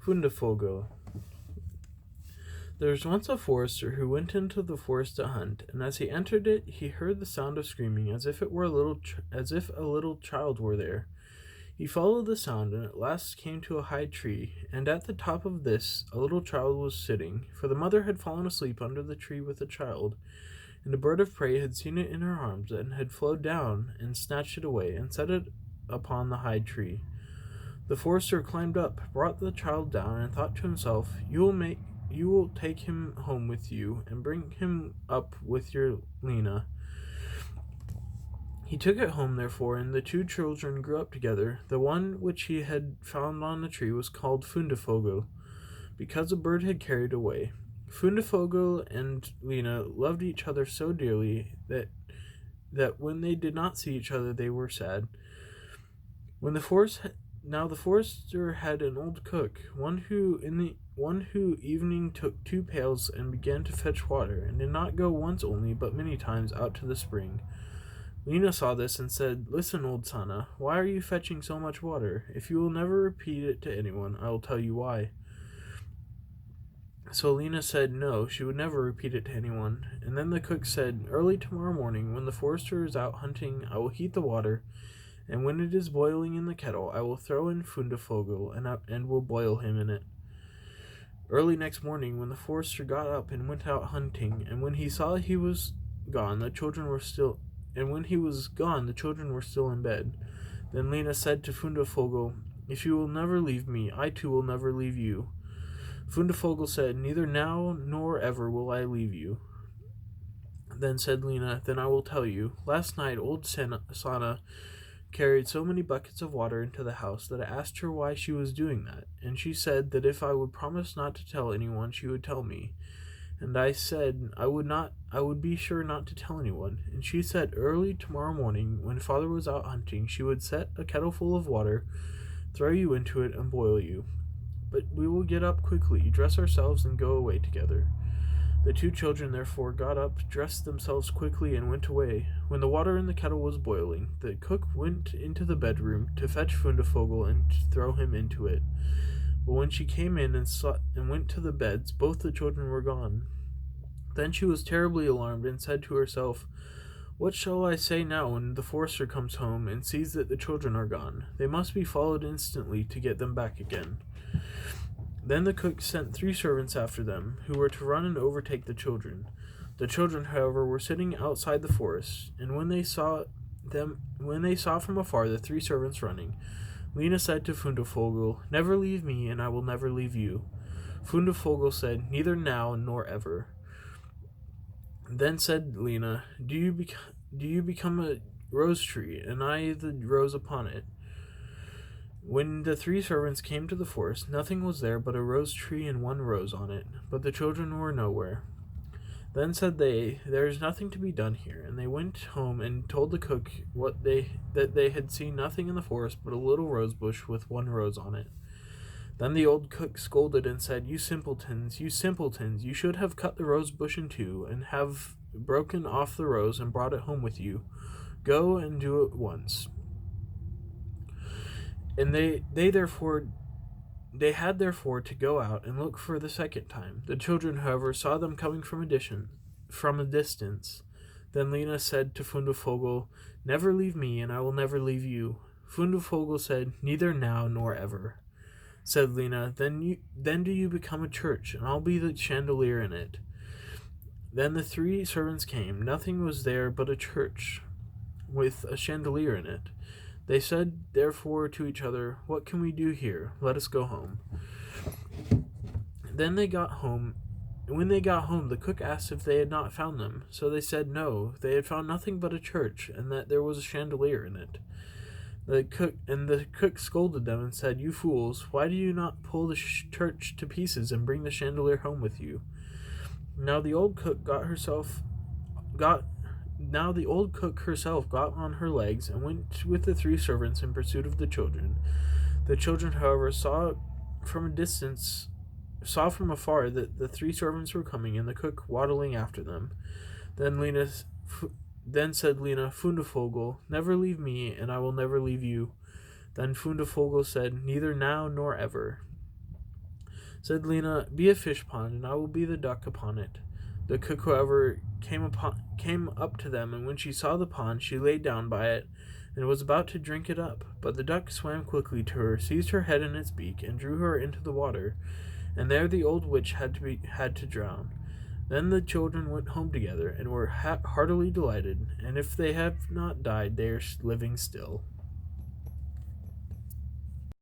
Fundevogel. There was once a forester who went into the forest to hunt, and as he entered it, he heard the sound of screaming, as if a little child were there. He followed the sound, and at last came to a high tree, and at the top of this a little child was sitting, for the mother had fallen asleep under the tree with the child, and a bird of prey had seen it in her arms, and had flown down and snatched it away, and set it upon the high tree. The forester climbed up, brought the child down, and thought to himself, You will take him home with you, and bring him up with your Lena. He took it home, therefore, and the two children grew up together. The one which he had found on the tree was called Fundevogel, because a bird had carried it away. Fundevogel and Lena loved each other so dearly that when they did not see each other, they were sad. The forester had an old cook, one who evening took 2 pails and began to fetch water, and did not go once only, but many times, out to the spring. Lena saw this and said, Listen, old Sana, why are you fetching so much water? If you will never repeat it to anyone, I will tell you why. So Lena said no, she would never repeat it to anyone. And then the cook said, Early tomorrow morning, when the forester is out hunting, I will heat the water, and when it is boiling in the kettle, I will throw in Fundevogel, and will boil him in it. Early next morning, when the forester got up and went out hunting, and when he saw he was gone, the children were still in bed. Then Lena said to Fundevogel, If you will never leave me, I too will never leave you. Fundevogel said, Neither now nor ever will I leave you. Then said Lena, Then I will tell you. Last night old Sana carried so many buckets of water into the house that I asked her why she was doing that, and she said that if I would promise not to tell anyone, she would tell me. And I said I would be sure not to tell anyone. And she said early tomorrow morning, when father was out hunting, she would set a kettle full of water, throw you into it, and boil you. But we will get up quickly, dress ourselves, and go away together. The two children therefore got up, dressed themselves quickly, and went away. When the water in the kettle was boiling, the cook went into the bedroom to fetch Fundevogel and to throw him into it. But when she came in and went to the beds, both the children were gone. Then she was terribly alarmed and said to herself, What shall I say now when the forester comes home and sees that the children are gone? They must be followed instantly to get them back again. Then the cook sent 3 servants after them, who were to run and overtake the children. The children, however, were sitting outside the forest, and when they saw from afar the 3 servants running, Lena said to Fundevogel, Never leave me, and I will never leave you. Fundevogel said, Neither now nor ever. Then said Lena, Do you become a rose tree, and I the rose upon it? When the 3 servants came to the forest, nothing was there but a rose tree and 1 rose on it, but the children were nowhere. Then said they, There is nothing to be done here, and they went home and told the cook that they had seen nothing in the forest but a little rose bush with 1 rose on it. Then the old cook scolded and said, You simpletons, you should have cut the rose bush in 2, and have broken off the rose and brought it home with you. Go and do it once. And they had therefore to go out and look for the second time. The children, however, saw them coming from a distance. Then Lena said to Fundevogel, Never leave me, and I will never leave you. Fundevogel said, Neither now nor ever. Said Lena, Then do you become a church, and I'll be the chandelier in it. Then the 3 servants came. Nothing was there but a church with a chandelier in it. They said therefore to each other, What can we do here? Let us go home. Then they got home. When they got home, the cook asked if they had not found them. So they said no, they had found nothing but a church, and that there was a chandelier in it. The cook scolded them and said, You fools, why do you not pull the church to pieces and bring the chandelier home with you? Now the old cook herself got on her legs and went with the 3 servants in pursuit of the children. The children, however, saw from afar that the 3 servants were coming, and the cook waddling after them. Then said Lena, Fundevogel, Never leave me, and I will never leave you. Then Fundevogel said, Neither now nor ever. Said Lena, "Be a fish pond, and I will be the duck upon it." The cook, however, came up to them, and when she saw the pond, she lay down by it, and was about to drink it up. But the duck swam quickly to her, seized her head in its beak, and drew her into the water, and there the old witch had to drown. Then the children went home together, and were heartily delighted, and if they have not died, they are living still.